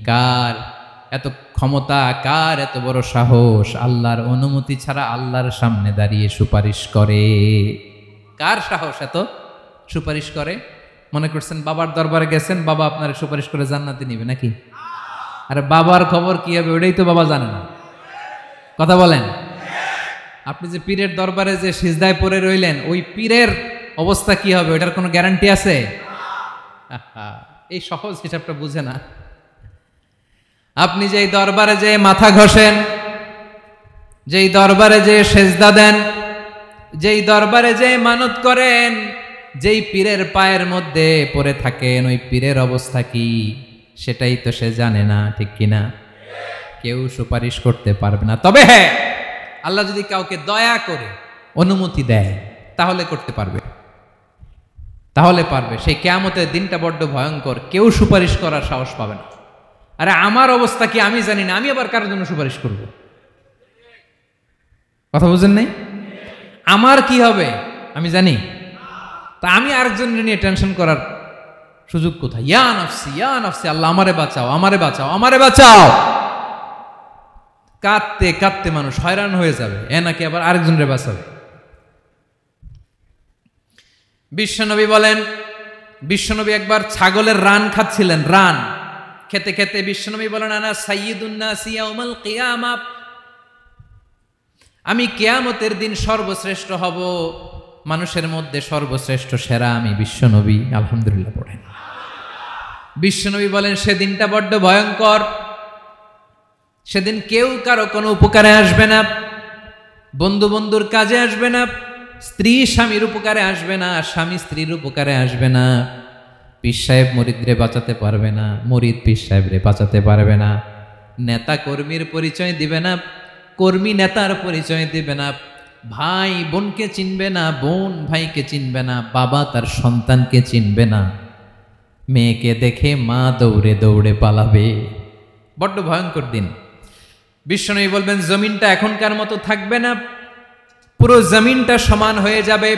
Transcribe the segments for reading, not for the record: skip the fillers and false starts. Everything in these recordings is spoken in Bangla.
কার এত ক্ষমতা, কার এত বড় সাহস আল্লাহর অনুমতি ছাড়া আল্লাহর সামনে দাঁড়িয়ে সুপারিশ করে? কার সাহস এত সুপারিশ করে? মনে করছেন বাবার দরবারে গেছেন, বাবা আপনার সুপারিশ করে জান্নাতে নিবে নাকি? আরে বাবার খবর কি হবে ওইটাই তো বাবা জানে না। কথা বলেন। আপনি যে পীরের দরবারে যে সিজদায় পড়ে রইলেন, ওই পীরের অবস্থা কি হবে ওইটার কোনো গ্যারান্টি আছে? এই সহজ হিসাবটা বুঝে না। আপনি যেই দরবারে যে মাথা ঘষেন, যেই দরবারে যে সেজদা দেন, যেই দরবারে যে মানত করেন, যেই পীরের পায়ের মধ্যে পড়ে থাকেন, ওই পীরের অবস্থা কি সেটাই তো সে জানে না, ঠিক কিনা? কেউ সুপারিশ করতে পারবে না। তবে হ্যাঁ, আল্লাহ যদি কাউকে দয়া করে অনুমতি দেয় তাহলে করতে পারবে, তাহলে পারবে। সেই কিয়ামতের দিনটা বড্ড ভয়ঙ্কর, কেউ সুপারিশ করার সাহস পাবে না। আরে আমার অবস্থা কি আমি জানি না, আমি আবার কারোর জন্য সুপারিশ করব? কথা বুঝেন নাই? আমার কি হবে আমি জানি, তা আমি আরেকজনের নিয়ে টেনশন করার সুযোগ কোথায়? ইয়া নাফসি ইয়া নাফসি, আল্লাহ আমারে বাঁচাও, আমারে বাঁচাও, আমারে বাঁচাও। কাঁদতে কাঁদতে মানুষ হয়রান হয়ে যাবে, এ নাকি আবার আরেকজনের বাঁচাবে। বিশ্বনবী বলেন, বিশ্বনবী একবার ছাগলের রান খাচ্ছিলেন, রান খেতে খেতে বিশ্বনবী বলেন, আনা সাইয়্যিদুন নাস ইয়াউমাল কিয়ামা, আমি কিয়ামতের দিন সর্বশ্রেষ্ঠ হব, মানুষের মধ্যে সর্বশ্রেষ্ঠ সেরা আমি বিশ্বনবী। আলহামদুলিল্লাহ পড়েন। বিশ্বনবী বলেন সেদিনটা বড্ড ভয়ঙ্কর, সেদিন কেউ কারো কোনো উপকারে আসবে না, বন্ধু বন্ধুর কাজে আসবে না, স্ত্রী স্বামীর উপকারে আসবে না, স্বামী স্ত্রীর উপকারে আসবে না, পীর সাহেব মুরিদরে বাঁচাতে পারবে না, মুরিদ পীর সাহেবরে বাঁচাতে পারবে না, নেতা কর্মীর পরিচয় দিবে না, কর্মী নেতার পরিচয় দিবে না, ভাই বোনকে চিনবে না, বোন ভাইকে চিনবে না, বাবা তার সন্তানকে চিনবে না, মেয়েকে দেখে মা দৌড়ে দৌড়ে পালাবে। বড্ড ভয়ঙ্কর দিন। বিশ্বনবী বলবেন জমিনটা এখনকার মতো থাকবে না, পুরো জমিনটা সমান হয়ে যাবে,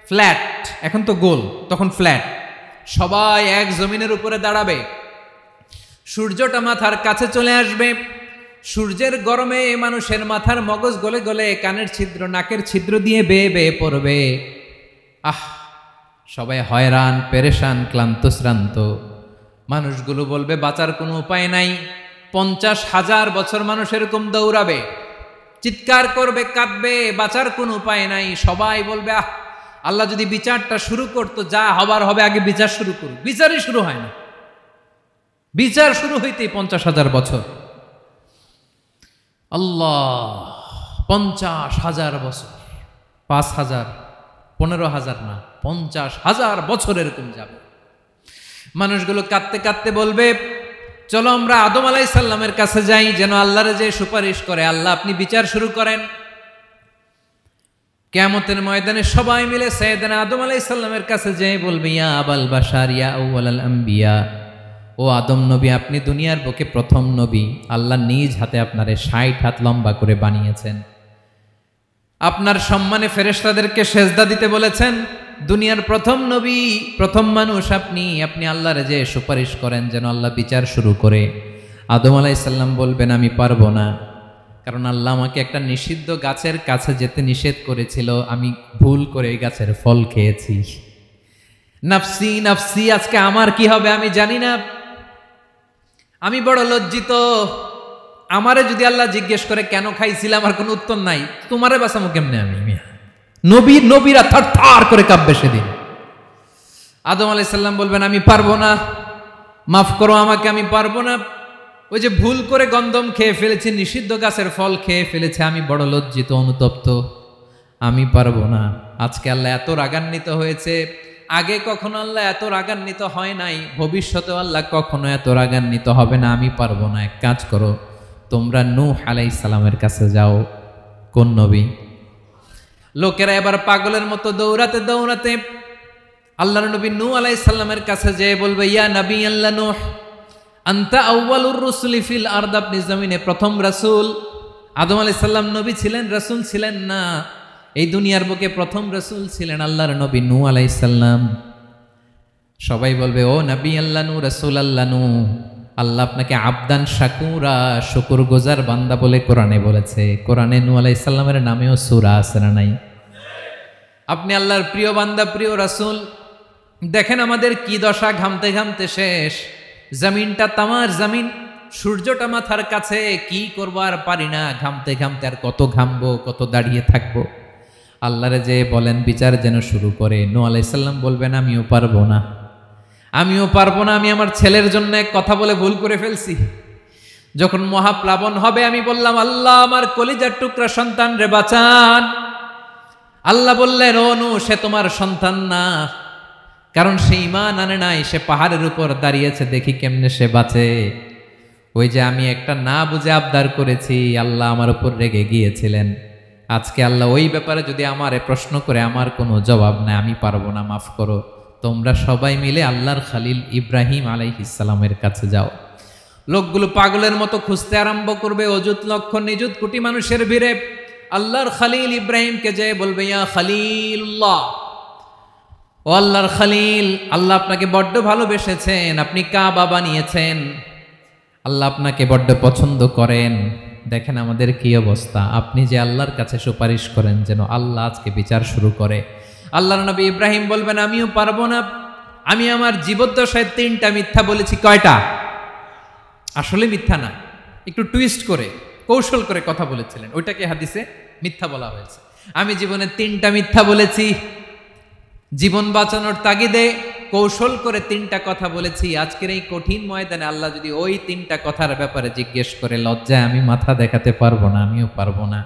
ফ্ল্যাট। এখন তো গোল, তখন ফ্ল্যাট। সবাই এক জমিনের উপরে দাঁড়াবে, সূর্যটা মাথার কাছে চলে আসবে, সূর্যের গরমে মানুষের মাথার মগজ গলে গলে কানের ছিদ্র নাকের ছিদ্র দিয়ে বেয়ে বেয়ে পড়বে। আহ, সবাই হয়রান, পেরেশান, ক্লান্ত শ্রান্ত। মানুষগুলো বলবে বাঁচার কোনো উপায় নাই। 50,000 বছর মানুষ এরকম দৌড়াবে, চিৎকার করবে, কাঁদবে, বাঁচার কোনো উপায় নাই। সবাই বলবে আহ, আল্লাহ যদি বিচারটা শুরু করতো, যা হবার হবে, আগে বিচার শুরু করুক। বিচারই শুরু হয় না, বিচার শুরু হইতেই 50,000 বছর। আল্লাহ, 50,000 বছর, 5,000, 15,000 না, 50,000 বছর এরকম যাবে। মানুষগুলো কাঁদতে কাঁদতে বলবে চলো আমরা আদম আলাইহিস সালামের কাছে যাই, যেন আল্লাহরে যে সুপারিশ করে, আল্লাহ আপনি বিচার শুরু করেন। কিয়ামতের ময়দানে সবাই মিলে সাইয়েদনা আদম আলাইহিস সালামের কাছে যেয়ে বলবে ইয়া আবাল বাশার ইয়া আউয়ালাল আম্বিয়া, ও আদম নবী, আপনি দুনিয়ার বুকে প্রথম নবী, আল্লাহ নিজ হাতে আপনারে 60 হাত লম্বা করে বানিয়েছেন, আপনার সম্মানে ফেরেশতাদেরকে সেজদা দিতে বলেছেন, দুনিয়ার প্রথম নবী, প্রথম মানুষ আপনি, আপনি আল্লাহরে যে সুপারিশ করেন যেন আল্লাহ বিচার শুরু করে। আদম আলাইহিস সালাম বলবেন আমি পারবো না, কারণ আল্লাহ আমাকে একটা নিষিদ্ধ গাছের কাছে যেতে নিষেধ করেছিল, আমি ভুল করে এই গাছের ফল খেয়েছি। নাফসি নাফসি, আজকে আমার কি হবে আমি জানি না, আমি বড় লজ্জিত। আমারে যদি আল্লাহ জিজ্ঞেস করে কেন খাইছিলাম, আমার কোনো উত্তর নাই, তোমারে বাঁচামো কেমনে আমি? নবীরা থার থার করে কাঁপবে সেদিন। আদম আলাইহিস সালাম বলবেন আমি পারবো না, মাফ করো আমাকে, আমি পারবো না, ওই যে ভুল করে গন্ধম খেয়ে ফেলেছি, নিষিদ্ধ গাছের ফল খেয়ে ফেলেছে, আমি বড় লজ্জিত, অনুতপ্ত, আমি পারবো না। আজকে আল্লাহ এত রাগান্বিত হয়েছে, আগে কখনো আল্লাহ এত রাগান্বিত হয় নাই, ভবিষ্যতেও আল্লাহ কখনো এত রাগান্বিত হবে না, আমি পারবো না। এক কাজ করো, তোমরা নূহ আলাইহিস সালামের কাছে যাও। কোন নবী? লোকেরা এবার পাগলের মতো দৌড়াতে দৌড়াতে আল্লাহর নবী নূহ আলাইহিস সালামের কাছে যেয়ে বলবে ইয়া নবী আল্লাহ নূহ, আনতা আউয়ালুর রুসুলি ফিল আরদ, আপনি জমিনে প্রথম রাসূল। আদম আলাইহিস সালাম নবী ছিলেন, রাসূল ছিলেন না, এই দুনিয়ার বুকে প্রথম রাসূল ছিলেন আল্লাহর নবী নূহ আলাইহিস সালাম। সবাই বলবে ও নবী আল্লাহ নূহ, রাসূল আল্লাহ নূহ। আল্লাহ আপনাকে আবদান শাকুরা, শুকুর গুজার বান্দা বলে কোরআনে বলেছে। কোরআনে নূহ আলাইহিস সালামের নামেও সূরা আছে না নাই? আপনি আল্লাহর প্রিয় বান্দা, প্রিয় রাসূল। দেখেন আমাদের কি দশা, ঘামতে ঘামতে শেষ। জমিনটা তামার জমিন, সূর্যটা মাথার কাছে, কি করবো আর পারি না, ঘামতে ঘামতে আর কত ঘামবো, কত দাঁড়িয়ে থাকবো। আল্লাহরে যে বলেন বিচার যেন শুরু করে। নূহ আলাইহিস সালাম বলবেন আমিও পারবো না, আমিও পারবো না, আমি আমার ছেলের জন্য এক কথা বলে ভুল করে ফেলছি। যখন মহাপ্লাবন হবে আমি বললাম আল্লাহ আমার কলিজার টুকরা সন্তান রে বাঁচান। আল্লাহ বললেন ও নূহ, সে তোমার সন্তান না, কারণ সে ঈমান আনে নাই, সে পাহাড়ের উপর দাঁড়িয়েছে, দেখি কেমনে সে বাঁচে। ওই যে আমি একটা না বুঝে আবদার করেছি, আল্লাহ আমার উপর রেগে গিয়েছিলেন। আজকে আল্লাহ ওই ব্যাপারে যদি আমারে প্রশ্ন করে, আমার কোনো জবাব নাই, আমি পারবো না, মাফ করো। তোমরা সবাই মিলে আল্লাহর খালিল ইব্রাহিম আলাইহিস সালামের কাছে যাও। লোকগুলো পাগলের মতো খুঁজতে আরম্ভ করবে, অযুত লক্ষ নিযুত কোটি মানুষের ভিড়ে আল্লাহর খালিল ইব্রাহিমকে যেয়ে বলবে ইয়া খালিলুল্লাহ, ও আল্লাহর খালিল, আল্লাহ আপনাকে বড্ড ভালোবেসেছেন, আপনি কাবা বানিয়েছেন, আল্লাহ আপনাকে বড্ড পছন্দ করেন। দেখেন আমাদের কি অবস্থা। আপনি যে আল্লাহর কাছে সুপারিশ করেন যেন আল্লাহ আজকে বিচার শুরু করে। আল্লাহর নবী ইব্রাহিম বলবেন আমিও পারবো না, আমি আমার জীবদ্দশায় 3টা মিথ্যা বলেছি। কয়টা? আসলে মিথ্যা না, একটু টুইস্ট করে কৌশল করে কথা বলেছিলেন, ওইটাকে হাদিসে মিথ্যা বলা হয়েছে। আমি জীবনে 3টা মিথ্যা বলেছি, জীবন বাঁচানোর তাগিদে কৌশল করে 3টা কথা বলেছি। আজকের এই কঠিন ময়দানে আল্লাহ যদি ওই 3টা কথার ব্যাপারে জিজ্ঞেস করে, লজ্জায় আমি মাথা দেখাতে পারবো না, আমিও পারবো না,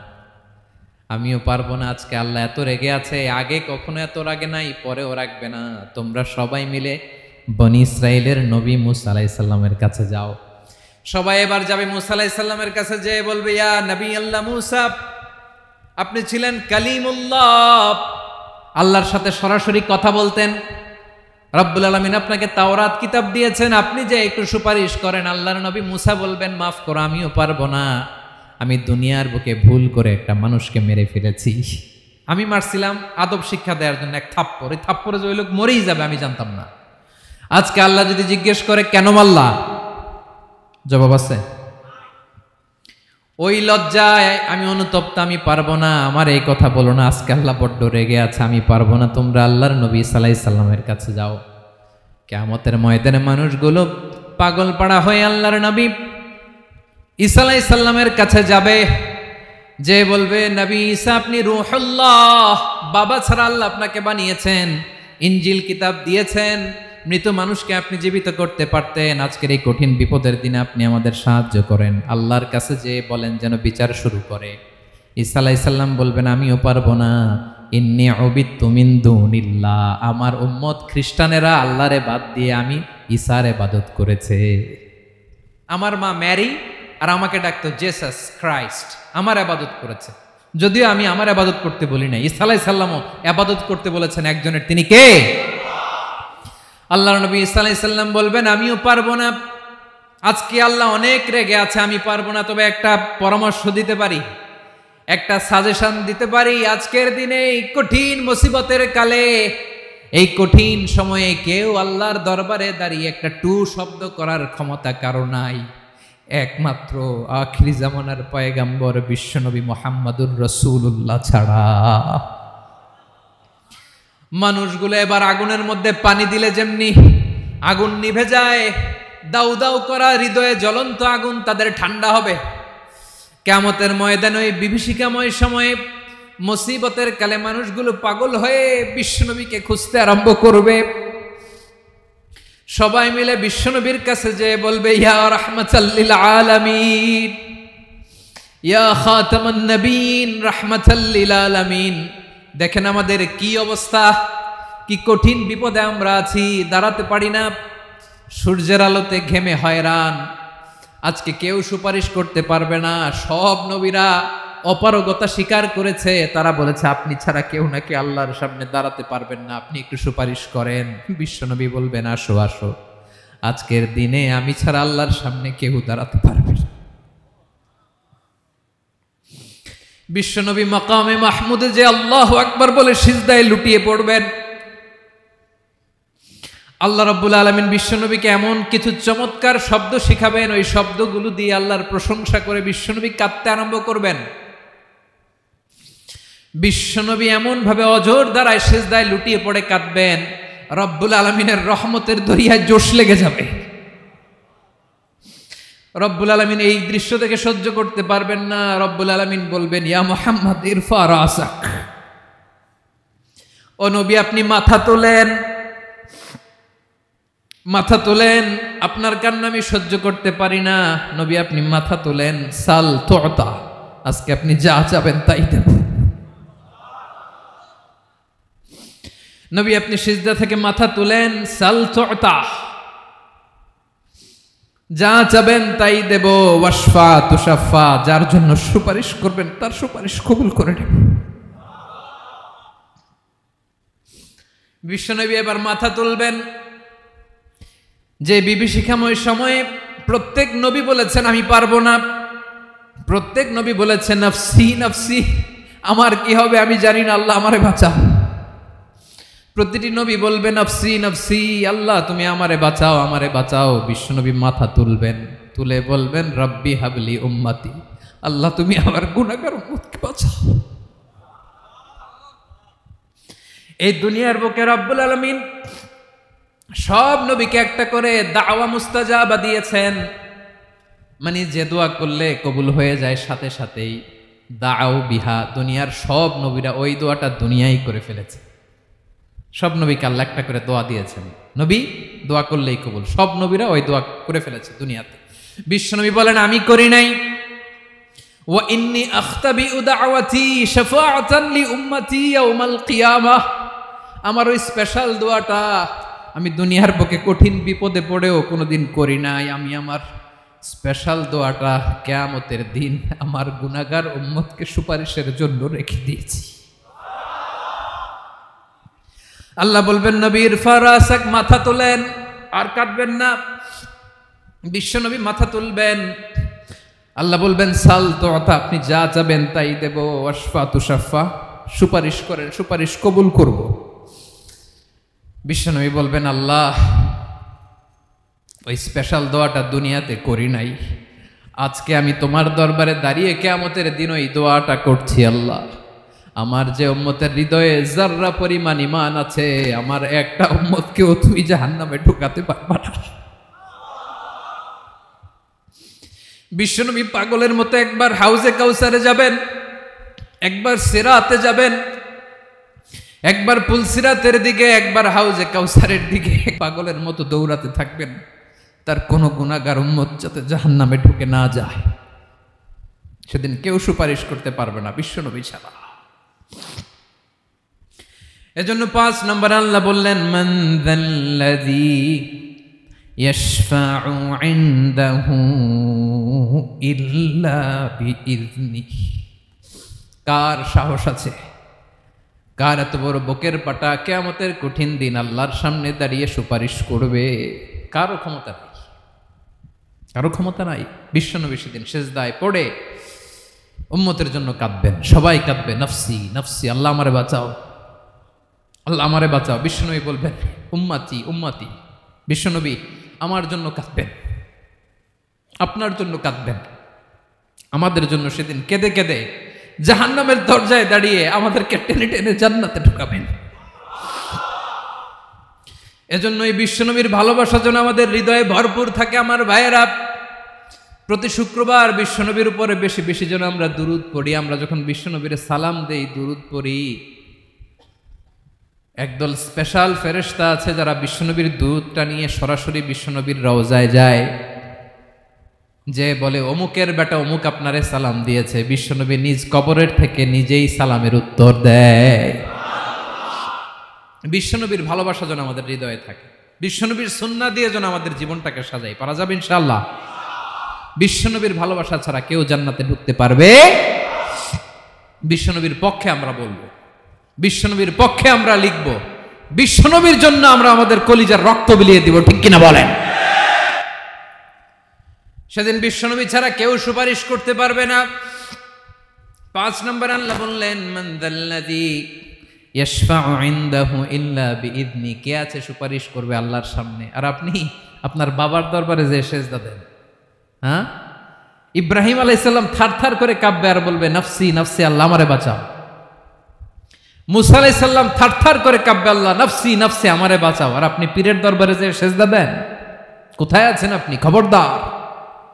আমিও পারবো না। আজকে আল্লাহ এত রেগে আছে, আগে কখনো এত রাগে নাই, পরেও রাখবে না। তোমরা সবাই মিলে বনি ইসরাইলের নবী মূসা আলাইহিস সালামের কাছে যাও। সবাই এবার যাবে মূসা আলাইহিস সালামের কাছে, যেয়ে বলবে ইয়া নবী আল্লাহ মূসা, আপনি ছিলেন কালিমুল্লাহ, আল্লাহর সাথে সরাসরি কথা বলতেন। রব্বুল আলামিন আপনাকে তাওরাত কিতাব দিয়েছেন, আপনি যে একটু সুপারিশ করেন। আল্লাহর নবী মূসা বলবেন মাফ করো, আমিও পারবো না, আমি দুনিয়ার বুকে ভুল করে একটা মানুষকে মেরে ফেলেছি। আমি মারছিলাম আদব শিক্ষা দেওয়ার জন্য এক থাপ্পড়, এই থাপ্পড়ে যে ওই লোক মরেই যাবে আমি জানতাম না। আজকে আল্লাহ যদি জিজ্ঞেস করে কেন মারলা, জবাব আছে? ওই লজ্জায় আমি অনুতপ্ত, আমি পারবো না, আমার এই কথা বলো না। আজকে আল্লাহ বড্ড রেগে আছে, আমি পারবো না। তোমরা আল্লাহর নবী ঈসা আলাইহিস সালামের কাছে যাও। কিয়ামতের ময়দানে মানুষগুলো পাগল পাড়া হয়ে আল্লাহর নবী ঈসা আলাইহিস সালামের কাছে যাবে, যে বলবে নবী ঈসা আপনি রূহুল্লাহ, বাবা ছাড়া আল্লাহ আপনাকে বানিয়েছেন, ইনজিল কিতাব দিয়েছেন, মৃত মানুষকে আপনি জীবিত করতে পারতেন। আজকের এই কঠিন বিপদের দিনে আপনি আমাদের সাহায্য করেন। আল্লাহর কাছে যে বলেন যেন বিচার শুরু করে। ঈসা আলাইহিস সালাম বলবেন আমিও পারবো না, ইন্নী উবিদতু মিন দুনিল্লাহ, আমার উম্মত খ্রিস্টানেরা আল্লাহরে বাদ দিয়ে আমি ঈসার ইবাদত করেছে। আমার মা ম্যারি আর আমাকে ডাকতো জেসাস ক্রাইস্ট, আমার ইবাদত করেছে, যদিও আমি আমার ইবাদত করতে বলি না। ঈসা আলাইহিস সালামও ইবাদত করতে বলেছেন একজনের, তিনি কে? আল্লাহর নবী ঈসা আলাইহিস সালাম বলবেন আমিও পারবো না, আজকে আল্লাহ অনেক রেগে আছে, আমি পারবো না। তবে একটা পরামর্শ দিতে পারি, একটা সাজেশন দিতে পারি। আজকের দিনে এই কঠিন মুসিবতের কালে, এই কঠিন সময়ে কেউ আল্লাহর দরবারে দাঁড়িয়ে একটা টু শব্দ করার ক্ষমতা কারো নাই, একমাত্র আখিরি জামানার পয়গাম্বর বিশ্বনবী মুহাম্মাদুর রাসূলুল্লাহ ছাড়া। মানুষগুলো এবার আগুনের মধ্যে পানি দিলে যেমনি আগুন নিভে যায়, দাউ দাউ করা হৃদয়ে জ্বলন্ত আগুন তাদের ঠান্ডা হবে। কিয়ামতের ময়দানে ওই বিভীষিকাময় সময়ে মুসিবতের কালে মানুষগুলো পাগল হয়ে বিশ্বনবীকে খুঁজতে আরম্ভ করবে। সবাই মিলে বিশ্বনবীর কাছে যেয়ে বলবে ইয়া রাহমাতাল লিল আলামিন, ইয়া খাতামান নবীন, রাহমাতাল লিল আলামিন। দেখেন আমাদের কি অবস্থা, কি কঠিন বিপদে আমরা আছি, দাঁড়াতে পারি না, সূর্যের আলোতে ঘেমে হয়রান। আজকে কেউ সুপারিশ করতে পারবে না। সব নবীরা অপারগতা স্বীকার করেছে, তারা বলেছে আপনি ছাড়া কেউ নাকি আল্লাহর সামনে দাঁড়াতে পারবেন না, আপনি একটু সুপারিশ করেন। বিশ্বনবী বলবেন আসো আসো, আজকের দিনে আমি ছাড়া আল্লাহর সামনে কেউ দাঁড়াতে পারবে না। বিশ্বনবী মাকামে মাহমুদে যে আল্লাহু আকবার বলে সিজদায় লুটিয়ে পড়বেন। আল্লাহ রাব্বুল আলামিন বিশ্বনবীকে এমন কিছু চমৎকার শব্দ শিখাবেন, ওই শব্দগুলো দিয়ে আল্লাহর প্রশংসা করে বিশ্বনবী কাঁদতে আরম্ভ করবেন। বিশ্বনবী এমন ভাবে অজর দ্বারায় সিজদায় লুটিয়ে পড়ে কাঁদবেন, রব্বুল আলামিনের রহমতের দরিয়ায় জোশ লেগে যাবে। রব্বুল আলামিন এই দৃশ্য থেকে সহ্য করতে পারবেন না। রব্বুল আলামিন বলবেন, ইয়া মুহাম্মদ ইরফা রাসাক, ও নবী আপনি মাথা তোলেন, মাথা তোলেন, আপনার কান্না আমি সহ্য করতে পারি না। নবী আপনি মাথা তোলেন, সাল তুতা, আজকে আপনি যা চাবেন তাই দেব। নবী আপনি সিজদা থেকে মাথা তুলেন, সাল তুতা, যা চাবেন তাই দেব। ওয়াশফা তুশাফা, যার জন্য সুপারিশ করবেন তার সুপারিশ কবুল করে নেব। বিশ্বনবী এবার মাথা তুলবেন। যে বিভীষিকাময় সময়ে প্রত্যেক নবী বলেছেন আমি পারবো না, প্রত্যেক নবী বলেছেন নফসি নফসি, আমার কি হবে আমি জানি না, আল্লাহ আমারে বাঁচাও। প্রতিটি নবী বলবে নফসি নফসি, আল্লাহ তুমি আমারে বাঁচাও, আমারে বাঁচাও। বিশ্বনবী মাথা তুলবেন, তুলে বলবেন রব্বি হাবলি উম্মতি, আল্লাহ তুমি আমার গুনাহগার উম্মতকে বাঁচাও। এই দুনিয়ার বুকে রব্বুল আলামিন সব নবীকে একটা করে দাওয়া মুস্তাজাবা দিয়েছেন, মানে যে দোয়া করলে কবুল হয়ে যায় সাথে সাথেই। দাও বিহা, দুনিয়ার সব নবীরা ওই দোয়াটা দুনিয়ায় করে ফেলেছে। সব নবীকে আল্লাহ একটা করে দোয়া দিয়েছেন, নবী দোয়া করলেই কবুল। সব নবীরা ওই দোয়া করে ফেলেছে দুনিয়াতে। বিশ্বনবী বলেন আমি করি নাই। ওয়া ইন্নী আখতাবিউ দাওয়াতি শাফাআতান লি উম্মতি ইয়াউমাল কিয়ামাহ, আমার ওই স্পেশাল দোয়াটা আমি দুনিয়ার বুকে কঠিন বিপদে পড়েও কোনোদিন করি নাই। আমি আমার স্পেশাল দোয়াটা কিয়ামতের দিন আমার গুনাহগার উম্মতকে সুপারিশের জন্য রেখে দিয়েছি। আল্লাহ বলবেন নবীর ফারাসাক, মাথা তোলেন, আর কাঁদবেন না। বিশ্বনবী মাথা তুলবেন, আল্লাহ বলবেন সাল তুতা, আপনি যা চাবেন তাই দেব। ওয়াশফা তুশাফা, সুপারিশ করেন, সুপারিশ কবুল করব। বিশ্বনবী বলবেন আল্লাহ ওই স্পেশাল দোয়াটা দুনিয়াতে করি নাই, আজকে আমি তোমার দরবারে দাঁড়িয়ে কিয়ামতের দিন ওই দোয়াটা করছি। আল্লাহ আমার যে উম্মতের হৃদয়ে যাররা পরিমাণ ঈমান আছে, আমার একটা উম্মতকেও তুই জাহান্নামে ঢুকাতে পারবা না। বিশ্বনবী পাগলের মতো একবার হাউজে কাউসারে যাবেন, একবার সিরাতে যাবেন, একবার পুলসিরাতের দিকে, একবার হাউজে কাউসারের দিকে, পাগলের মতো দৌড়াতে থাকবেন, তার কোনো গুনাহগার উম্মত যাতে জাহান্নামে ঢুকে না যায়। সেদিন কেউ সুপারিশ করতে পারবে না বিশ্বনবী ছাড়া। এজন্য 5 নম্বর আল্লাহ বললেন মান যাল্লাযী ইয়াশফাউ ইনদাহু ইল্লা বিইযনিহি, কার সাহস আছে, কার এত বড় বুকের পাটা কিয়ামতের কঠিন দিন আল্লাহর সামনে দাঁড়িয়ে সুপারিশ করবে? কারো ক্ষমতা নাই, কারো ক্ষমতা নাই। বিশ্বনবী সেদিন সিজদায় পড়ে উম্মতের জন্য কাঁদবেন, সবাই কাঁদবে নফসি নফসি, আল্লাহ আমারে বাঁচাও, আল্লাহ আমারে বাঁচাও। বিশ্বনবী বলবেন উম্মতি উম্মতি, বিশ্বনবী আমার জন্য কাঁদবেন, আপনার জন্য কাঁদবেন, আমাদের জন্য সেদিন কেঁদে কেঁদে জাহান্নামের দরজায় দাঁড়িয়ে আমাদেরকে টেনে টেনে জান্নাতে ঢুকাবেন। এজন্য এই বিশ্বনবীর ভালোবাসা যেন আমাদের হৃদয়ে ভরপুর থাকে। আমার ভাইয়েরা, প্রতি শুক্রবার বিশ্বনবীর উপরে বেশি বেশি যেন আমরা দুরূদ পড়ি। আমরা যখন বিশ্বনবীর সালাম দেই, দুরূদ পড়ি, একদল স্পেশাল ফেরেশতা আছে যারা বিশ্বনবীর দুরূদটা নিয়ে সরাসরি বিশ্বনবীর রওজায় যায়, যে বলে অমুকের বেটা অমুক আপনারে সালাম দিয়েছে। বিশ্বনবী নিজ কবরের থেকে নিজেই সালামের উত্তর দেয়। বিশ্বনবীর ভালোবাসা যেন আমাদের হৃদয়ে থাকে, বিশ্বনবীর সুন্নাহ দিয়ে যেন আমাদের জীবনটাকে সাজাই। পারা যাবে ইনশাআল্লাহ। বিশ্বনবীর ভালোবাসা ছাড়া কেউ জান্নাতে ঢুকতে পারবে? বিশ্বনবীর পক্ষে আমরা বলবো, বিশ্বনবীর পক্ষে আমরা লিখব, বিশ্বনবীর জন্য আমরা আমাদের কলিজার রক্ত বিলিয়ে দিব, ঠিক কিনা বলেন? সেদিন বিশ্বনবী ছাড়া কেউ সুপারিশ করতে পারবে না। 5 নম্বর আল্লাহ বললেন মান যাল্লাযী ইয়াশফাউ ইনদাহু ইল্লা বিইذনি, কে আছে সুপারিশ করবে আল্লাহর সামনে? আর আপনি আপনার বাবার দরবারে যে সেজদা দেন। হ্যাঁ, ইব্রাহিম আলাইহিস সালাম থারথার করে কাঁপবে আর বলবে নাফসি নাফসি, আল্লাহ আমারে বাঁচাও। মুসা আলাইহিস সালাম থারথার করে কাঁপবে, আল্লাহ নাফসি নাফসি, আমারে বাঁচাও। আর আপনি পীরের দরবারে যে সেজদা দেন। কোথায় আছেন আপনি? খবরদার,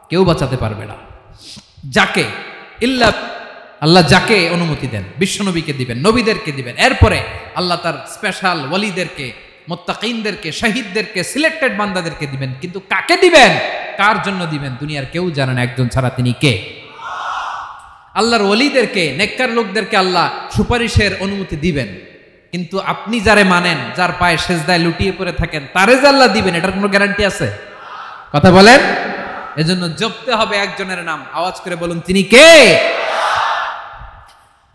কেউ বাঁচাতে পারবে না। যাকে ইল্লা, আল্লাহ যাকে অনুমতি দেন, বিশ্বনবীকে দিবেন, নবীদেরকে দিবেন। এরপরে আল্লাহ তার স্পেশাল ওয়ালিদেরকে, মুত্তাকিনদেরকে, শহীদদেরকে, সিলেক্টেড বান্দাদেরকে দিবেন। কিন্তু কাকে দিবেন, কার জন্য দিবেন, দুনিয়ার কেউ জানে না একজন ছাড়া, তিনি কে? আল্লাহর ওয়ালিদেরকে, নেককার লোকদেরকে আল্লাহ সুপারিশের অনুমতি দিবেন। কিন্তু আপনি যারে মানেন, যার পায়ে সেজদায় লুটিয়ে পড়ে থাকেন, তারে যে আল্লাহ দিবেন, এটার কোনো গ্যারান্টি আছে? কথা বলেন। এজন্য জপতে হবে একজনের নাম, আওয়াজ করে বলুন, তিনি কে?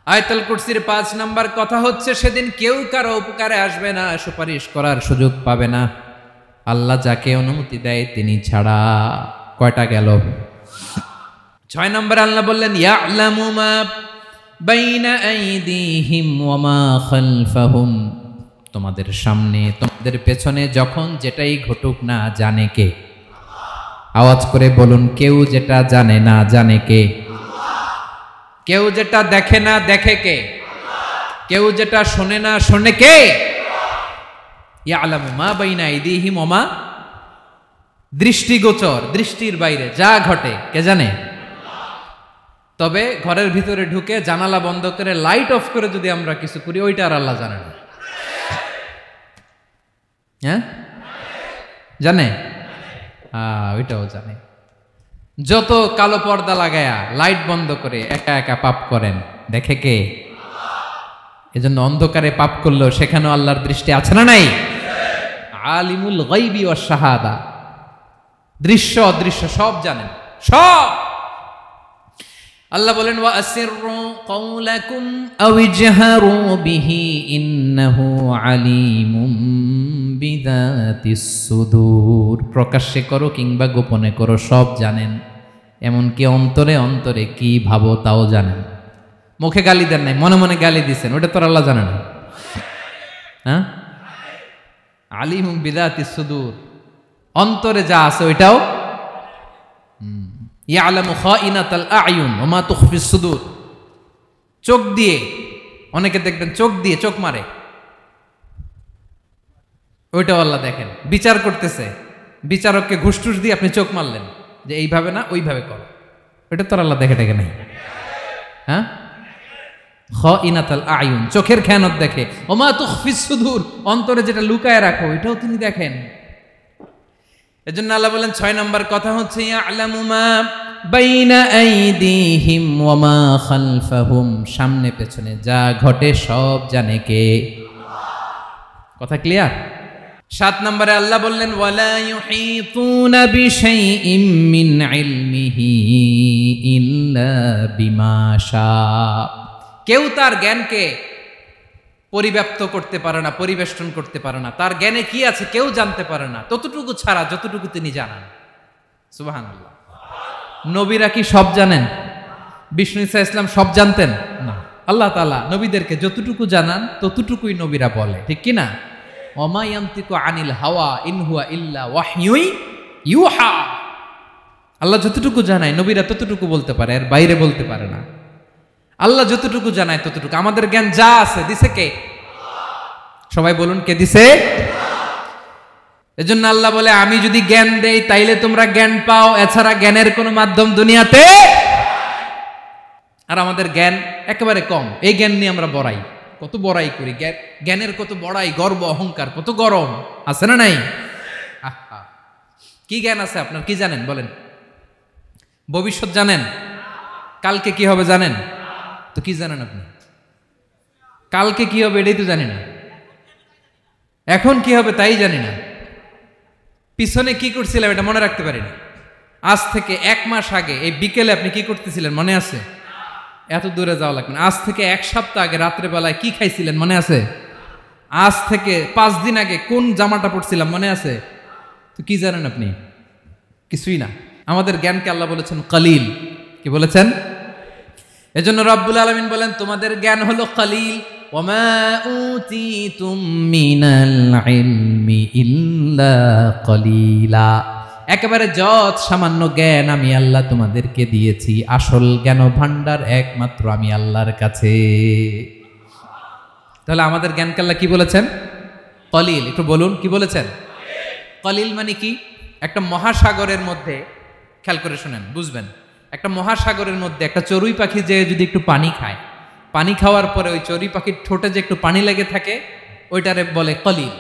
আয়াতুল কুরসির 5 নাম্বার কথা হচ্ছে, সেদিন কেউ কারো উপকারে আসবে না, সুপারিশ করার সুযোগ পাবে না, আল্লাহ যাকে অনুমতি দেয় তিনি ছাড়া। কয়টা গেল? 6 নম্বরে আল্লাহ বললেন, ইয়ালামু মা বাইনা আইদিহিম ওয়া মা খালফাহুম, তোমাদের সামনে তোমাদের পেছনে যখন যেটাই ঘটুক না জানে কে? আওয়াজ করে বলুন, কেউ যেটা জানে না জানে কে? কেউ যেটা দেখে না দেখে কে? কেউ যেটা শোনে না শোনে কে? ইয়ালামু মা বাইনা আইদিহিম ওয়া মা, দৃষ্টিগোচর, দৃষ্টির বাইরে যা ঘটে কে জানে? তবে ঘরের ভিতরে ঢুকে জানালা বন্ধ করে লাইট অফ করে যদি আমরা কিছু করি, ওইটা আর আল্লাহ জানে না। হ্যাঁ, জানে? ওইটাও জানে। যত কালো পর্দা লাগায়া লাইট বন্ধ করে একা একা পাপ করেন, দেখে কে? এজন্য অন্ধকারে পাপ করলেও সেখানেও আল্লাহর দৃষ্টি আছে না নাই? আলিমুল গায়বি ওয়াশ শাহাদা, দৃশ্য অদৃশ্য সব জানেন, সব। আল্লাহ বলেন, ওয়া আসিররু কাওলাকুম আও ইজহারু বিহি ইন্নাহু আলিমুম বিযাতিস সুদূর, প্রকাশ্যে করো কিংবা গোপনে করো সব জানেন, এমনকি অন্তরে অন্তরে কি ভাবো তাও জানেন। মুখে গালি দেন নাই, মনে মনে গালি দিছেন, ওটা তো আল্লাহ জানে না? হ্যাঁ, আলিমুম বিযাতিস সুদূর, অন্তরে যা আছে ওইটাও। ইয়ালামু খাইনাতাল আয়ুন ওয়া মা তুখফিস সুদূর, চোখ দিয়ে, অনেকে দেখবেন চোখ দিয়ে চোখ মারে, ওইটাও আল্লাহ দেখেন। বিচার করতেছে, বিচারককে ঘুষ টুস দিয়ে আপনি চোখ মারলেন যে এইভাবে না ওইভাবে করো, ওইটা তো আল্লাহ দেখে দেখে নাই? হ্যাঁ, খাইনাতাল আয়ুন, চোখের খেয়ানত দেখে। ওয়া মা তুখফিস সুদূর, অন্তরে যেটা লুকায় রাখো ওইটাও তিনি দেখেন। এজন্য আল্লাহ বলেন 6 নম্বর কথা হচ্ছে, ইয়ালামু মা বাইনা আইদিহিম ওয়া মা খালফাহুম, সামনে পেছনে যা ঘটে সব জানে কে? কথা ক্লিয়ার? 7 নম্বরে আল্লাহ বললেন, ওয়ালা ইউহিতুনা বিশাইইম মিন ইলমিহি ইল্লা বিমা শা, কেউ তার জ্ঞানকে পরিব্যাপ্ত করতে পারে না, পরিবেষ্টন করতে পারে না। তার জ্ঞানে কি আছে কেউ জানতে পারে না, ততটুকু ছাড়া যতটুকু তিনি জানান। সুবহানাল্লাহ। নবীরা কি সব জানেন? বিষ্ণু ঈসা ইসলাম সব জানতেন না। আল্লাহ তাআলা নবীদেরকে যতটুকু জানান ততটুকুই নবীরা বলে, ঠিক কি না? ওয়া মা ইয়ানতিকু আনিল হাওয়া ইন হুয়া ইল্লা ওয়াহয়ুন ইউহা, আল্লাহ যতটুকু জানায় নবীরা ততটুকু বলতে পারে, এর বাইরে বলতে পারে না। আল্লাহ যতটুকু জানায় ততটুকু। আমাদের জ্ঞান যা আছে দিছে কে? সবাই বলুন, কে দিছে? এজন্য আল্লাহ বলে, আমি যদি জ্ঞান দেই তাইলে তোমরা জ্ঞান পাও, এছাড়া জ্ঞানের কোনো মাধ্যম দুনিয়াতে। আর আমাদের জ্ঞান একেবারে কম, এই জ্ঞান নিয়ে আমরা বড়াই, কত বড়াই করি, জ্ঞানের কত বড়াই, গর্ব অহংকার, কত গরম আছে না নাই? কি জ্ঞান আছে আপনার? কি জানেন বলেন? ভবিষ্যৎ জানেন? কালকে কি হবে জানেন? তো কি জানেন আপনি? কালকে কি হবে এটাই তো জানি না, এখন কি হবে তাই জানি না, পিছনে কি করছিলাম এটা মনে রাখতে পারি না। আজ থেকে 1 মাস আগে এই বিকেলে আপনি কি করতেছিলেন মনে আছে? এত দূরে যাওয়া লাগবে না। আজ থেকে 1 সপ্তাহ আগে রাত্রে বেলায় কি খাইছিলেন মনে আছে? আজ থেকে 5 দিন আগে কোন জামাটা পরছিলাম মনে আছে? তো কি জানেন আপনি? কিছুই না। আমাদের জ্ঞানকে আল্লাহ বলেছেন কলিল। কি বলেছেন? এজন্য রব্বুল আলামিন বলেন, তোমাদের জ্ঞান হলো কলিল। ওয়ামা উতীতুম মিনাল ইলমি ইল্লা কলিলা, একেবারে যত সামান্য জ্ঞান আমি আল্লাহ তোমাদেরকে দিয়েছি, আসল জ্ঞান ভান্ডার একমাত্র আমি আল্লাহর কাছে। তাহলে আমাদের জ্ঞানকে আল্লাহ কি বলেছেন? কলিল। একটু বলুন কি বলেছেন? কলিল মানে কি? একটা মহাসাগরের মধ্যে, খেয়াল করে শুনেন বুঝবেন, একটা মহাসাগরের মধ্যে একটা চড়ুই পাখি যে যদি একটু পানি খায়, পানি খাওয়ার পরে ওই চড়ুই পাখির ঠোঁটে যে একটু পানি লেগে থাকে ওইটারে বলে কলিল।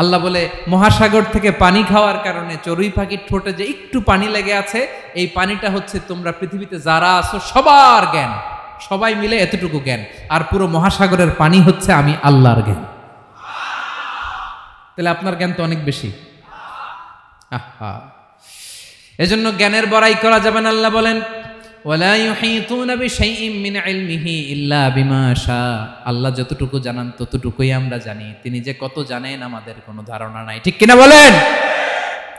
আল্লাহ বলে মহাসাগর থেকে পানি খাওয়ার কারণে চড়ুই পাখির ঠোঁটে যে একটু পানি লেগে আছে, এই পানিটা হচ্ছে তোমরা পৃথিবীতে যারা আছো সবার জ্ঞান, সবাই মিলে এতটুকু জ্ঞান, আর পুরো মহাসাগরের পানি হচ্ছে আমি আল্লাহর জ্ঞান। তাহলে আপনার জ্ঞান তো অনেক বেশি। এজন্য জ্ঞানের বড়াই করা যাবে না। আল্লাহ বলেন ওয়ালা ইউহিতুনা বিশাইইম মিন ইলমিহি ইল্লা বিমা শা, আল্লাহ যতটুকু জানান ততটুকুই আমরা জানি, তিনি যে কত জানেন আমাদের কোনো ধারণা নাই। ঠিক কিনা বলেন?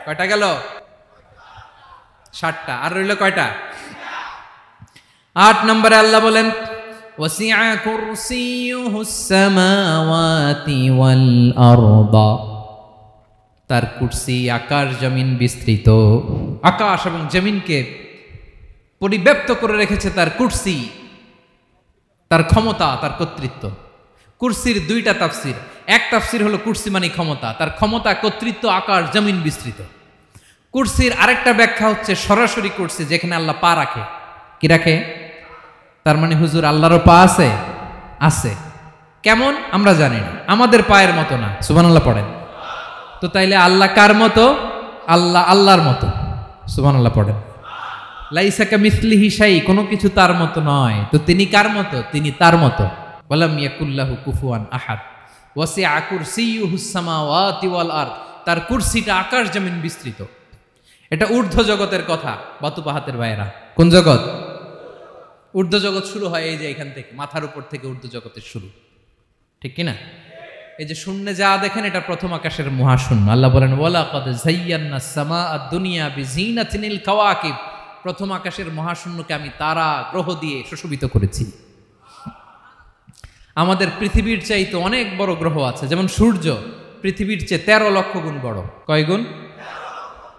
কয়টা গেল? 7টা। আর রইল কয়টা? 8 নম্বরে আল্লাহ বলেন ওয়াসিআ কুরসিয়ুহুস সামাওয়াতি ওয়াল আরদা, তার কুরসি আকাশ জমিন বিস্তৃত, আকাশ এবং জমিনকে পরিব্যাপ্ত করে রেখেছে তার কুরসি, তার ক্ষমতা, তার কর্তৃত্ব। কুরসির 2টা তাফসির। এক তাফসির হলো কুরসি মানে ক্ষমতা, তার ক্ষমতা কর্তৃত্ব আকাশ জমিন বিস্তৃত। কুরসির আরেকটা ব্যাখ্যা হচ্ছে সরাসরি কুরসি, যেখানে আল্লাহ পা রাখে। কি রাখে? তার মানে হুজুর আল্লাহরও পা আছে? আছে। কেমন আমরা জানি না, আমাদের পায়ের মতো না। সুবহানাল্লাহ পড়েন তো। তাইলে আল্লাহ কার মতো? আল্লাহ আল্লাহর মতো। সুবহানাল্লাহ পড়েন। লাইসা কামিসলিহি শাই, কোনো কিছু তার মতো নয়। তো তিনি কার মতো? তিনি তার মতো। ওয়ালাম ইয়াকুল্লাহু কুফুয়ান আহাদ। ওয়াসিআ কুরসিয়ুহুস সামাওয়াতি ওয়াল আরদ, তার কুরসিটা আকাশ জমিন বিস্তৃত। এটা ঊর্ধ্ব জগতের কথা বাতুপাহাতের ভাইয়েরা। কোন জগৎ? ঊর্ধ্ব জগৎ শুরু হয় এই যে এখান থেকে, মাথার উপর থেকে ঊর্ধ্ব জগতের শুরু। ঠিক কিনা? এই যে শূন্যে যা দেখেন এটা প্রথম আকাশের মহাশূন্য। আল্লাহ বলেন ওয়ালাকাদ যায়্যানাস সামাআদ দুনিয়া বিজিনাতিল কাওয়াকিব, প্রথম আকাশের মহাশূন্যকে আমি তারা গ্রহ দিয়ে সুশোভিত করেছি। আমাদের পৃথিবীর চাইতে অনেক বড় গ্রহ আছে, যেমন সূর্য পৃথিবীর চেয়ে 13 লক্ষ গুণ বড়। কয় গুণ?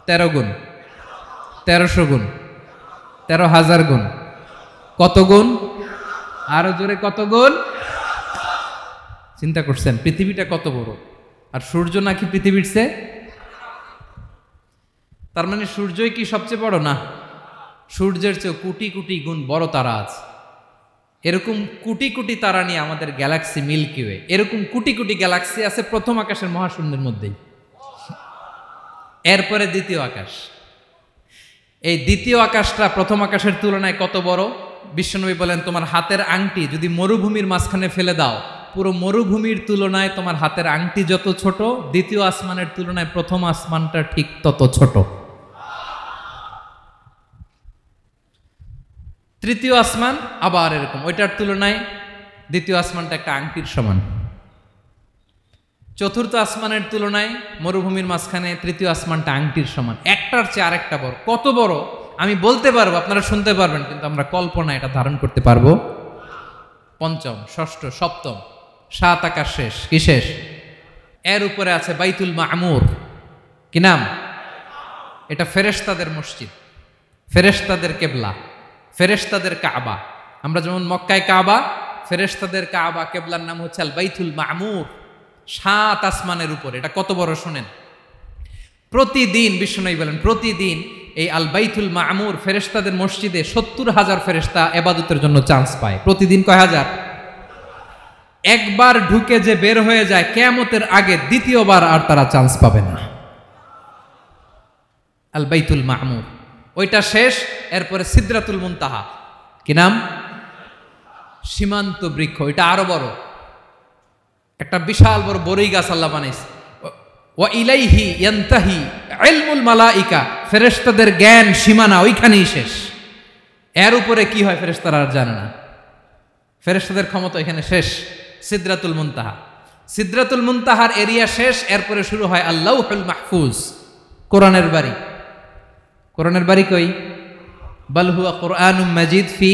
13 গুণ, 1300 গুণ, 13,000 গুণ। কত গুণ? আরো জোরে কত গুণ? চিন্তা করছেন পৃথিবীটা কত বড়, আর সূর্য নাকি পৃথিবীর চেয়ে? তার মানে সূর্যই কি সবচেয়ে বড়? না, সূর্যের চেয়ে কোটি কোটি গুণ বড় তারা আছে। এরকম কোটি কোটি তারা নিয়ে আমাদের গ্যালাক্সি মিল্কি ওয়ে, এরকম কোটি কোটি গ্যালাক্সি আছে প্রথম আকাশের মহাশূন্যের মধ্যেই। এরপরে দ্বিতীয় আকাশ। এই দ্বিতীয় আকাশটা প্রথম আকাশের তুলনায় কত বড়? বিশ্বনবী বলেন তোমার হাতের আংটি যদি মরুভূমির মাঝখানে ফেলে দাও, পুরো মরুভূমির তুলনায় তোমার হাতের আংটি যত ছোট, দ্বিতীয় আসমানের তুলনায় প্রথম আসমানটা ঠিক তত ছোট। তৃতীয় আসমান আবার এরকম, ওইটার তুলনায় দ্বিতীয় আসমানটা একটা আংটির সমান। চতুর্থ আসমানের তুলনায় মরুভূমির মাঝখানে তৃতীয় আসমানটা আংটির সমান। একটার চেয়ে আরেকটা বড়। কত বড় আমি বলতে পারবো, আপনারা শুনতে পারবেন, কিন্তু আমরা কল্পনা এটা ধারণ করতে পারবো? পঞ্চম, ষষ্ঠ, সপ্তম, 7 আকাশ শেষ। কি শেষ? এর উপরে আছে বাইতুল মামুর। কি নাম? এটা ফেরেশতাদের মসজিদ, ফেরেশতাদের কেবলা, ফেরেশতাদের কাবা। আমরা যেমন মক্কায় কাবা, ফেরেশতাদের কাবা কেবলার নাম হচ্ছে আল বাইতুল মামুর। 7 আসমানের উপরে। এটা কত বড় শুনেন। প্রতিদিন বিশ্বনবী বলেন প্রতিদিন এই আল বাইতুল মামুর ফেরেশতাদের মসজিদে 70,000 ফেরেশতা ইবাদতের জন্য চান্স পায়। প্রতিদিন কয় হাজার? একবার ঢুকে যে বের হয়ে যায় কিয়ামতের আগে দ্বিতীয়বার আর তারা চান্স পাবে না। আল বাইতুল মামুর ওইটা শেষ। এরপরে সিদরাতুল মুনতাহা। কি নাম? সীমান্ত বৃক্ষ। এটা আরো বড়, একটা বিশাল বড় বড়ই গাছ আল্লাহ বানাইছে। ওয়া ইলাইহি ইয়ানতাহি ইলমুল মালাইকা, ফেরেশতাদের জ্ঞান সীমানা ওইখানেই শেষ। এর উপরে কি হয় ফেরেশতারা আর জানে না। ফেরেশতাদের ক্ষমতা এখানে শেষ। সিদরাতুল মুনতাহা, সিদরাতুল মুনতাহার এরিয়া শেষ। এরপরে শুরু হয় আল্লাহুল মাহফুজ, কোরআনের বাড়ি। কোরআনের বাড়ি কই? বাল হুয়া কুরআনুম মাজিদ ফি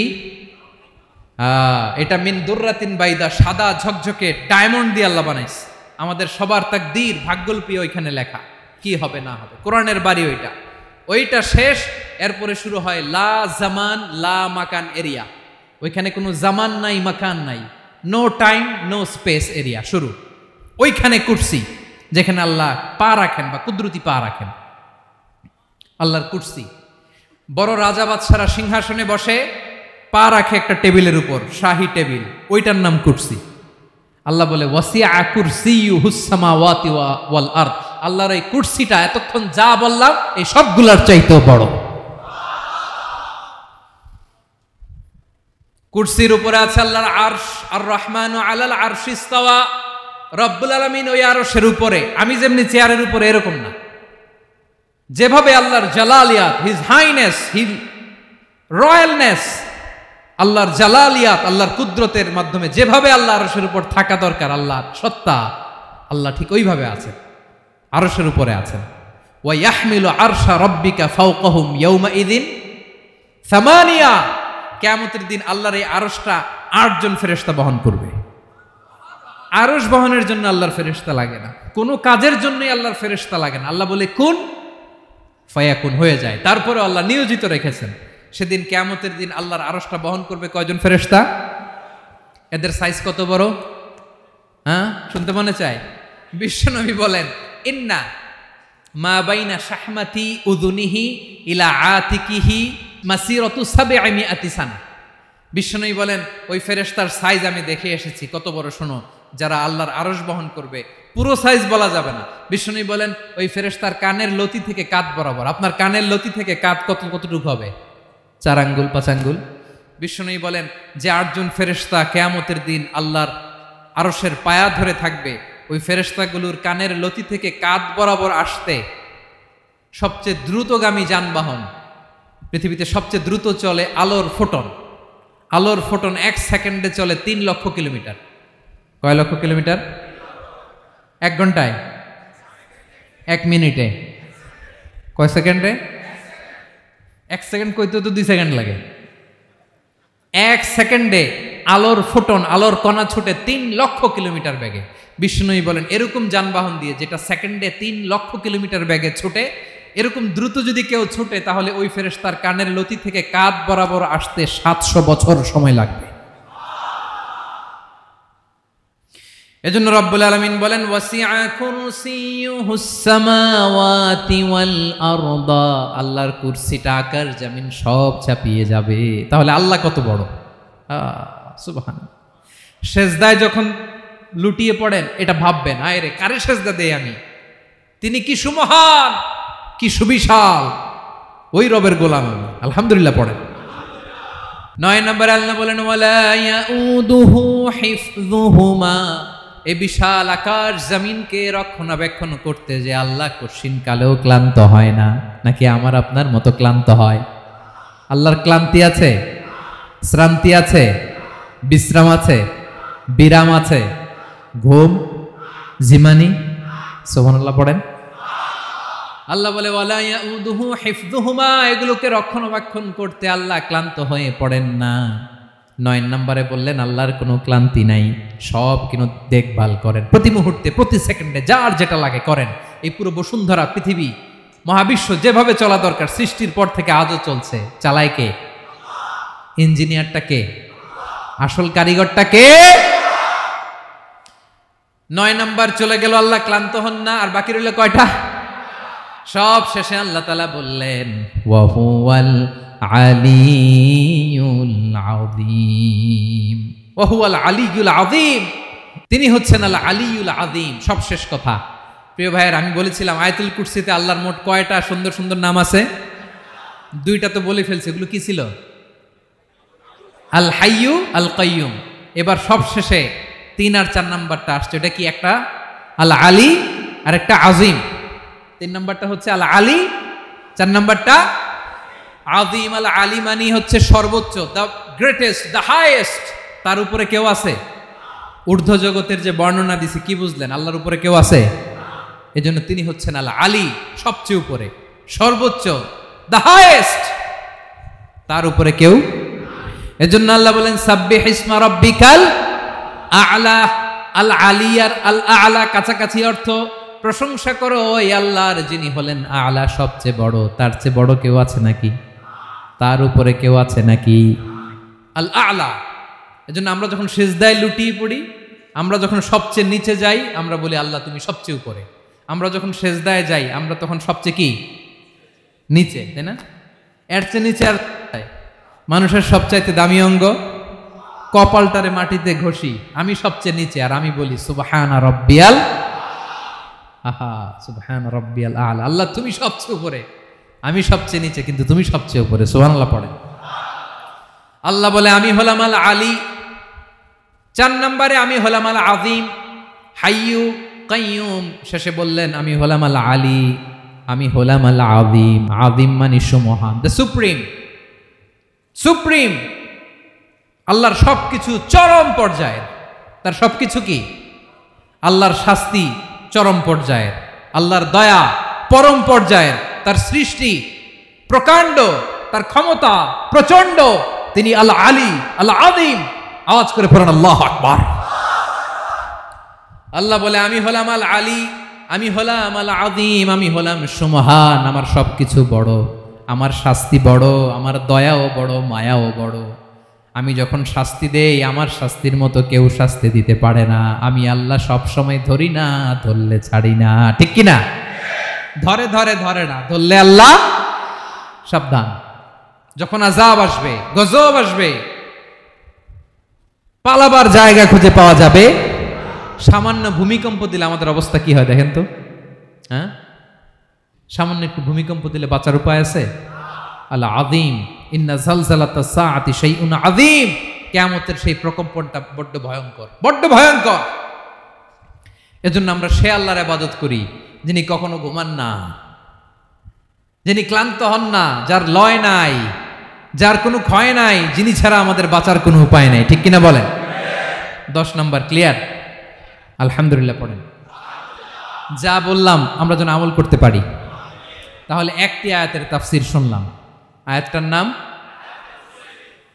এটা মিন দুররাতিন বাইদা, সাদা ঝকঝকে ডায়মন্ড দিয়ে আল্লাহ বানাইছে। আমাদের সবার তাকদীর ভাগ্যলিপি ওইখানে লেখা, কি হবে না হবে। কোরআনের বাড়ি ওইটা শেষ, এরপরে শুরু হয় লা জামান লা মাকান এরিয়া। ওইখানে কোনো জামান নাই, মাকান নাই, no time no space area শুরু। ওইখানে কুরসি, যেখানে আল্লাহ পা রাখেন বা কুদরতি পা রাখেন, আল্লাহর কুরসি। বড় রাজা বাদশারা সিংহাসনে বসে পা রাখে একটা টেবিলের উপর, শাহী টেবিল, ওইটার নাম কুরসি। আল্লাহ বলে ওয়াসিআ কুরসিয়ুহুস সামাওয়াতি ওয়াল আরদ। আল্লাহর এই কুরসিটা এতক্ষণ যা বললাম এই সবগুলোর চাইতেও বড়। কুরসির উপরে আছে আল্লাহর আরশ, আর রহমানু আলাল আরশি ইস্তাওয়া। রব্বুল আলামিন ওই আরশের উপরে, আমি যেমনি চেয়ারের উপরে এরকম না। যেভাবে আল্লাহর জালালিয়াত, হিজ হাইনেস, হিজ রয়্যালনেস, আল্লাহর জালালিয়াত, আল্লাহর কুদরতের মাধ্যমে যেভাবে আল্লাহ আরশের উপর থাকা দরকার, আল্লাহর সত্তা, আল্লাহ ঠিক ওইভাবে আছেন, আরশের উপরে আছেন। ওয়া ইয়াহমিলু আরশা রাব্বিকা ফাওকাহুম ইয়াওমাইযিন সামানিয়া। কিয়ামতের দিন আল্লাহর এই আরশটা 8 জন ফেরেশতা বহন করবে। আরশ বহনের জন্য আল্লাহর ফেরেশতা লাগে না, কোনো কাজের জন্যই আল্লাহর ফেরেশতা লাগে না। আল্লাহ বলে কুন ফায়াকুন, হয়ে যায়। তারপরে আল্লাহ নিয়োজিত রেখেছেন। সেদিন কিয়ামতের দিন আল্লাহর আরশটা বহন করবে কয়জন ফেরেশতা? এদের সাইজ কত বড়? শুনতে মনে চায়? বিশ্বনবী বলেন ইন্না মা বাইনা শাহমাতি উযুনিহি ইলা আতিকিহি মাসিরাতু 700 সানা। বিশ্বনবী বলেন ওই ফেরেশতার সাইজ আমি দেখে এসেছি কত বড়। শোনো, যারা আল্লাহর আরশ বহন করবে, পুরো সাইজ বলা যাবে না। বিশ্বনবী বলেন ওই ফেরেশতার কানের লতি থেকে কাঁধ বরাবর। আপনার কানের লতি থেকে কাঁধ কতটুকু হবে? 4 আঙ্গুল 5 আঙ্গুল। বিশ্বনবী বলেন যে 8 জন ফেরেশতা কিয়ামতের দিন আল্লাহর আরশের পায়া ধরে থাকবে, ওই ফেরেশতাগুলোর কানের লতি থেকে কাঁধ বরাবর আসতে সবচেয়ে দ্রুতগামী যানবাহন, পৃথিবীতে সবচেয়ে দ্রুত চলে আলোর ফোটন। আলোর ফোটন 1 সেকেন্ডে চলে 3 লক্ষ কিলোমিটার। কয় লক্ষ কিলোমিটার? 1 ঘন্টায়? 1 মিনিটে? কয় সেকেন্ডে? 1 সেকেন্ড কইতে তো 2 সেকেন্ড লাগে। 1 সেকেন্ডে আলোর ফোটন, আলোর কণা ছুটে 3 লক্ষ কিলোমিটার বেগে। বিষ্ণুই বলেন এরকম যানবাহন দিয়ে, যেটা সেকেন্ডে 3 লক্ষ কিলোমিটার বেগে ছুটে, এরকম দ্রুত যদি কেউ ছুটে, তাহলে ওই ফেরেশতার কানের লতি থেকে কাঁধ বরাবর আসতে 700 বছর সময় লাগবে। এজন্য রব্বুল আলামিন বলেন ওয়াসিআ কুরসিয়ুহুস সামাওয়াতি ওয়াল আরদা। আল্লাহর কুরসিটা আকাশ জমিন সব চাপিয়ে যাবে। তাহলে আল্লাহ কত বড়! সুবহানাল্লাহ। সেজদায় যখন লুটিয়ে পড়েন, এটা ভাববেন, আয় রে কারে সেজদা দেই আমি, তিনি কি সুমহান, কি সুবিশাল, ওই রবের গোলাম আমি। আলহামদুলিল্লাহ পড়েন। 9 নম্বরে আল্লাহ বলেন ওয়ালা ইয়াউদুহু হিফযুহুমা। এই বিশাল আকাশ জমিনকে রক্ষণাবেক্ষণ করতে যে আল্লাহ কঠিন কালেও ক্লান্ত হয় না। নাকি আমার আপনার মতো ক্লান্ত হয়? আল্লাহর ক্লান্তি আছে? শ্রান্তি আছে? বিশ্রাম আছে? বিরাম আছে? ঘুম, জিমানি? সুবহানাল্লাহ পড়েন। আল্লাহ বলে ওয়ালা ইয়াউদুহু হিফযুহুমা। এগুলোকে রক্ষণাবেক্ষণ করতে আল্লাহ ক্লান্ত হয়ে পড়েন না। 9 নম্বরে বললেন আল্লাহর কোনো ক্লান্তি নাই, সব কিন্তু দেখভাল করেন, প্রতি মুহূর্তে প্রতি সেকেন্ডে যার যেটা লাগে করেন। এই পুরো বসুন্ধরা, পৃথিবী, মহাবিশ্ব যেভাবে চলা দরকার সৃষ্টির পর থেকে আজও চলছে। চালায় কে? ইঞ্জিনিয়ারটা কে? আসল কারিগরটা কে? 9 নম্বর চলে গেল, আল্লাহ ক্লান্ত হন না। আর বাকি রইল কয়টা? সব শেষে আল্লাহ তাআলা বললেন ওয়া হুয়াল আলিয়ুল আযীম। ওয়া হুয়াল আলিয়ুল আযীম, তিনি হচ্ছেন আল আলিয়ুল আযীম। সব শেষ কথা। প্রিয় ভাইয়ের, আমি বলেছিলাম আয়াতুল কুরসিতে আল্লাহর মোট কয়টা সুন্দর সুন্দর নাম আছে? 2টা তো বলে ফেলছে। এগুলো কি ছিল? আল হাইয়ু, আল কাইয়ুম। এবার সব শেষে 3 আর 4 নাম্বারটা আসছে। এটা কি? একটা আল আলী আর একটা আযীম। 3 নাম্বারটা হচ্ছে আল আলী, 4 নাম্বারটা আযীম। আল আলী মানে হচ্ছে সর্বোচ্চ, দ্য গ্রেটেস্ট, দ্য হাইয়েস্ট। তার উপরে কেউ আছে? ঊর্ধ্ব জগতের যে বর্ণনা দিছি, কি বুঝলেন? আল্লাহর উপরে কেউ আছে? এজন্য তিনি হচ্ছেন আল আলী, সবচেয়ে উপরে, সর্বোচ্চ, দ্য হাইয়েস্ট। তার উপরে কেউ এজন্য আল্লাহ বলেন সাব্বিহ ইসমা রাব্বিকাল আ'লা। আল আলিয়ার আল আ'লা কাছাকাছি অর্থ প্রশংসা করো ওই আল্লাহর যিনি হলেন আ'লা, সবচেয়ে বড়। তার চেয়ে বড় কেউ আছে নাকি? তার উপরে কেউ আছে নাকি? আল আ'লা। এজন্য আমরা যখন সিজদায় লুটিয়ে পড়ি, আমরা যখন সবচেয়ে নিচে যাই, আমরা বলি আল্লাহ তুমি সবচেয়ে উপরে। আমরা যখন সিজদায় যাই, আমরা তখন সবচেয়ে কি? নিচে, তাই না? এর চেয়ে নিচে আর মানুষের সবচাইতে দামি অঙ্গ কপালটারে মাটিতে ঘষি, আমি সবচেয়ে নিচে, আর আমি বলি সুবহানা রাব্বিয়াল আহা, সুবহানা রাব্বিয়াল আ'লা। আল্লাহ তুমি সবচেয়ে উপরে, আমি সবচেয়ে নিচে, কিন্তু তুমি সবচেয়ে উপরে। সুবহানাল্লাহ পড়েন। আল্লাহ বলে আমি হলাম আল আলী। 4 নম্বরে আমি হলাম আল আযীম, হাইয়ু কাইয়ুম। শেষে বললেন আমি হলাম আল আলী, আমি হলাম আল আযীম। আযীম মানে সুমহান, দ্য সুপ্রিম। সুপ্রিম আল্লাহর সবকিছু চরম পর্যায়ের। তার সবকিছু কি? আল্লাহর শাস্তি চরম পর্যায়ের, আল্লাহর দয়া পরম পর্যায়ের, তার সৃষ্টি প্রকাণ্ড, তার ক্ষমতা প্রচন্ড। তিনি আল আলী, আল আযীম। আওয়াজ করে পড়েন আল্লাহু আকবার। আল্লাহ বলে আমি হলাম আল আলী, আমি হলাম আল আযীম, আমি হলাম সুমহান। আমার সবকিছু বড়, আমার শাস্তি বড়, আমার দয়াও বড়, মায়াও বড়। আমি যখন শাস্তি দেই, আমার শাস্তির মতো কেউ শাস্তি দিতে পারে না। আমি আল্লাহ সব সময় ধরি না, ধরলে ছাড়ি না। ঠিক কি না? ধরে ধরে ধরে না, ধরলে আল্লাহ সাবধান। যখন আযাব আসবে, গজব আসবে, পালাবার জায়গা খুঁজে পাওয়া যাবে। সামান্য ভূমিকম্প দিলে আমাদের অবস্থা কি হয় দেখেন তো? হ্যাঁ, সামান্য একটু ভূমিকম্প দিলে বাঁচার উপায় আছে? আল আযীম, ইন্না জালজালাতাস সাআতি শাইউন আযীম। কিয়ামতের সেই প্রকম্পনটা বড্ড ভয়ঙ্কর, বড্ড ভয়ঙ্কর। এজন্য আমরা সে আল্লাহর ইবাদত করি যিনি কখনো ঘুমান না, যিনি ক্লান্ত হন না, যার লয় নাই, যার কোনো ক্ষয় নাই, যিনি ছাড়া আমাদের বাঁচার কোনো উপায় নাই। ঠিক কিনা বলেন? 10 নম্বর ক্লিয়ার? আলহামদুলিল্লাহ পড়েন। যা বললাম আমরা যেন আমল করতে পারি। তাহলে একটি আয়াতের তাফসীর শুনলাম। আয়াতটার নাম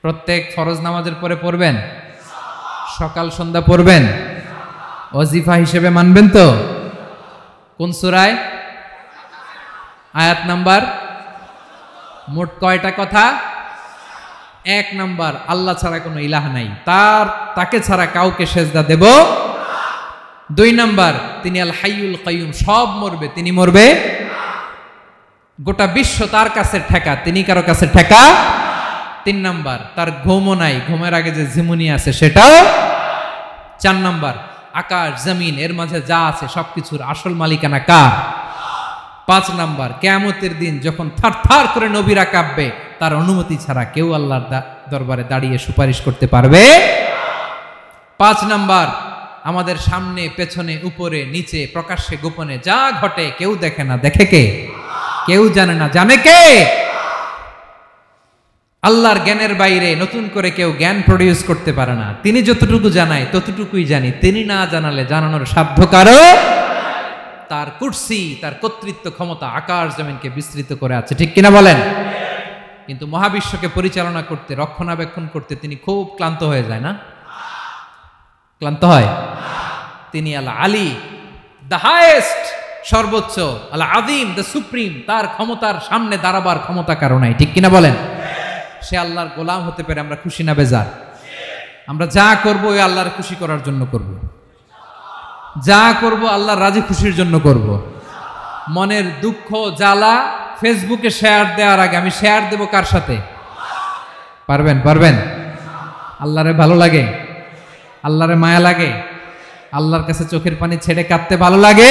প্রত্যেক ফরজ নামাজের পরে পড়বেন, সকাল সন্ধ্যা পড়বেন, ওয়াজিফা হিসেবে মানবেন তো? কোন সূরায়? আয়াত নাম্বার? মোট কয়টা কথা? 1 নাম্বার, আল্লাহ ছাড়া কোনো ইলাহ নাই, তাকে ছাড়া কাউকে সেজদা দেব। 2 নাম্বার, তিনি আল হাইয়ুল কাইয়ুম, সব মরবে, তিনি মরবে। গোটা বিশ্ব তার কাছে ঠেকা, তিনি কারো কাছে ঠেকা। 3 নাম্বার, তার ঘুমও নাই, ঘুমের আগে যে ঝিমুনি আছে সেটাও। 4 নাম্বার, আকাশ জমিন এর মাঝে যা আছে সবকিছুর আসল মালিকানা কার? 5 নাম্বার, কিয়ামতের দিন যখন থারথার করে নবীরা কাঁপবে, তার অনুমতি ছাড়া কেউ আল্লাহর দরবারে দাঁড়িয়ে সুপারিশ করতে পারবে। 5 নাম্বার, আমাদের সামনে পেছনে উপরে নিচে প্রকাশ্যে গোপনে যা ঘটে কেউ দেখে না, দেখে কে? কেউ জানে না, জানে কে? আল্লাহর জ্ঞানের বাইরে নতুন করে কেউ জ্ঞান প্রডিউস করতে পারে না। তিনি যতটুকু জানায় ততটুকুই জানি, তিনি না জানালে জানানোর সাধ্য কারো। তার কুরসি, তার কর্তৃত্ব ক্ষমতা আকাশ জমিনকে বিস্তৃত করে আছে। ঠিক কিনা বলেন? কিন্তু মহাবিশ্বকে পরিচালনা করতে, রক্ষণাবেক্ষণ করতে তিনি খুব ক্লান্ত হয়ে যায় না? ক্লান্ত হয়? তিনি আল আলী, দ্য হাইয়েস্ট, সর্বোচ্চ, আল আযীম, দ্য সুপ্রিম। তার ক্ষমতার সামনে দাঁড়াবার ক্ষমতা কারো নাই। ঠিক কিনা বলেন? সে আল্লাহর গোলাম হতে পেরে আমরা খুশি না বেজার? আমরা যা করব ওই আল্লাহর খুশি করার জন্য করব, যা করব আল্লাহর রাজি খুশির জন্য করব। মনের দুঃখ জ্বালা ফেসবুকে শেয়ার দেওয়ার আগে আমি শেয়ার দেব কার সাথে? পারবেন? পারবেন? আল্লাহরে ভালো লাগে, আল্লাহরে মায়া লাগে, আল্লাহর কাছে চোখের পানি ছেড়ে কাঁদতে ভালো লাগে।